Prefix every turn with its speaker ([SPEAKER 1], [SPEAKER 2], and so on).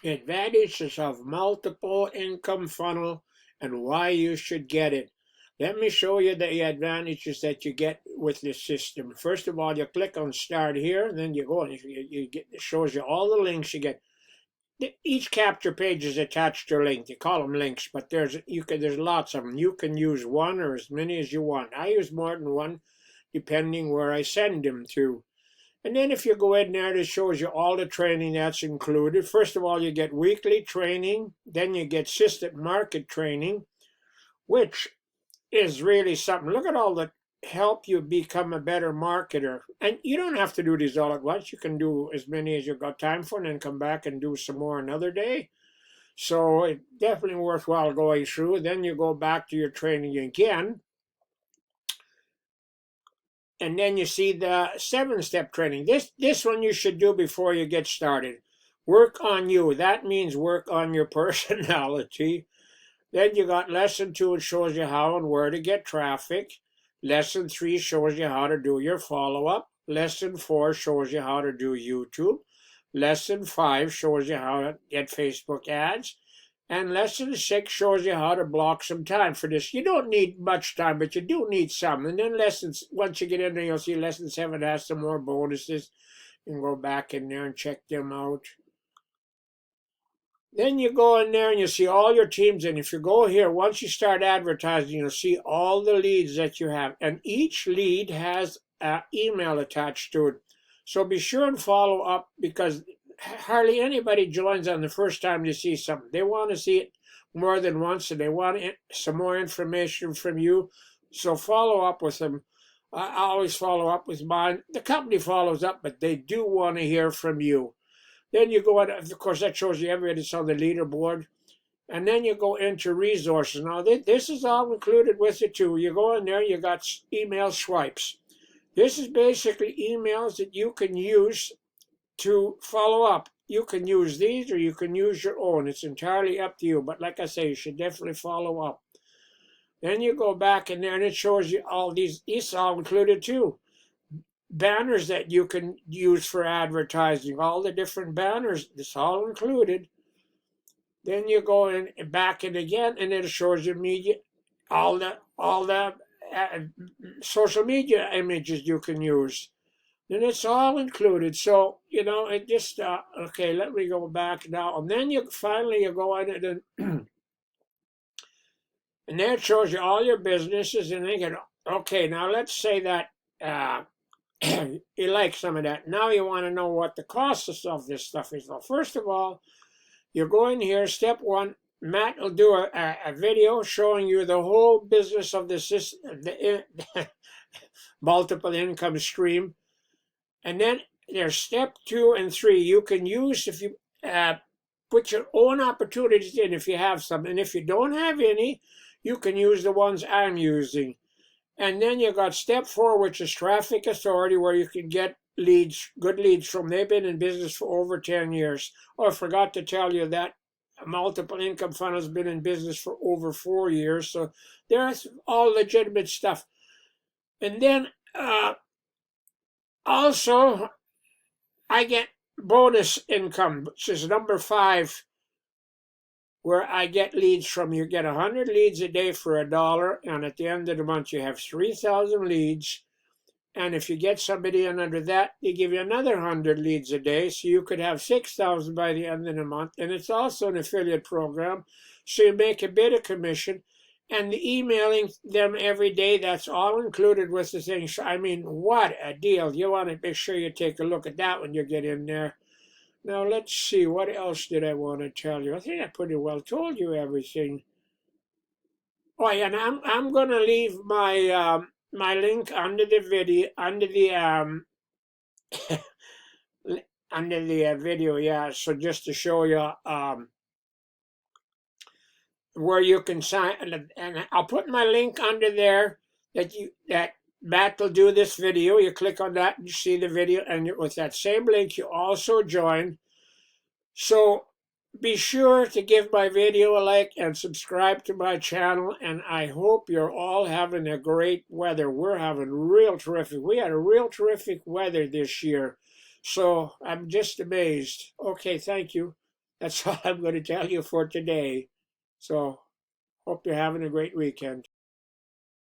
[SPEAKER 1] Advantages of multiple income funnel and why you should get it. Let me show you the advantages that you get with this system. First of all, you click on start here, and then you go and you get, it shows you all the links you get. Each capture page is attached to a link. You call them links, but there's lots of them. You can use one or as many as you want. I use more than one, depending where I send them to. And then if you go in there, it shows you all the training that's included. First of all, you get weekly training. Then you get system market training, which is really something. Look at all the help you become a better marketer. And you don't have to do these all at once. You can do as many as you've got time for and then come back and do some more another day. So it's definitely worthwhile going through. Then you go back to your training again. And then you see the 7-step training. This one you should do before you get started. Work on you. That means work on your personality. Then you got lesson 2, it shows you how and where to get traffic. Lesson 3 shows you how to do your follow-up. Lesson 4 shows you how to do YouTube. Lesson 5 shows you how to get Facebook ads. And lesson 6 shows you how to block some time for this. You don't need much time, but you do need some. And then once you get in there, you'll see lesson 7 has some more bonuses. You can go back in there and check them out. Then you go in there and you see all your teams. And if you go here, once you start advertising, you'll see all the leads that you have. And each lead has an email attached to it. So be sure and follow up, because hardly anybody joins on the first time they see something. They want to see it more than once, and they want some more information from you. So follow up with them. I always follow up with mine. The company follows up, but they do want to hear from you. Then you go in, of course, that shows you everybody that's on the leaderboard. And then you go into resources. Now, this is all included with it too. You go in there, you got email swipes. This is basically emails that you can use to follow up. You can use these or you can use your own. It's entirely up to you. But like I say, you should definitely follow up. Then you go back in there and it shows you all these. These all included too. Banners that you can use for advertising. All the different banners. It's all included. Then you go in back in again and it shows you media. All the social media images you can use. And it's all included. So, it just, okay, let me go back now. And then you go in and and there it shows you all your businesses. And then you can, okay, now let's say that you like some of that. Now you want to know what the cost of this stuff is. Well, first of all, you go in here, step 1, Matt will do a video showing you the whole business of the multiple income stream. And then there's step 2 and 3. You can use, if you put your own opportunities in if you have some. And if you don't have any, you can use the ones I'm using. And then you got step 4, which is traffic authority, where you can get leads, good leads from. They've been in business for over 10 years. Oh, I forgot to tell you that multiple income funnel has been in business for over 4 years. So there's all legitimate stuff. And then also, I get bonus income, which is number 5, where I get leads from. You get 100 leads a day for $1, and at the end of the month, you have 3,000 leads. And if you get somebody in under that, they give you another 100 leads a day, so you could have 6,000 by the end of the month. And it's also an affiliate program, so you make a bit of commission. And the emailing them every day, that's all included with the thing. So, I mean, what a deal. You want to make sure you take a look at that when you get in there. Now, let's see. What else did I want to tell you? I think I pretty well told you everything. Oh, yeah, and I'm going to leave my my link under the video, under the video, yeah. So just to show you where you can sign, and I'll put my link under there that Matt will do this video. You click on that and you see the video, and with that same link you also join. So be sure to give my video a like and subscribe to my channel, and I hope you're all having a great weather. We're having real terrific. We had a real terrific weather this year, so I'm just amazed. Okay, thank you. That's all I'm going to tell you for today. So, hope you're having a great weekend.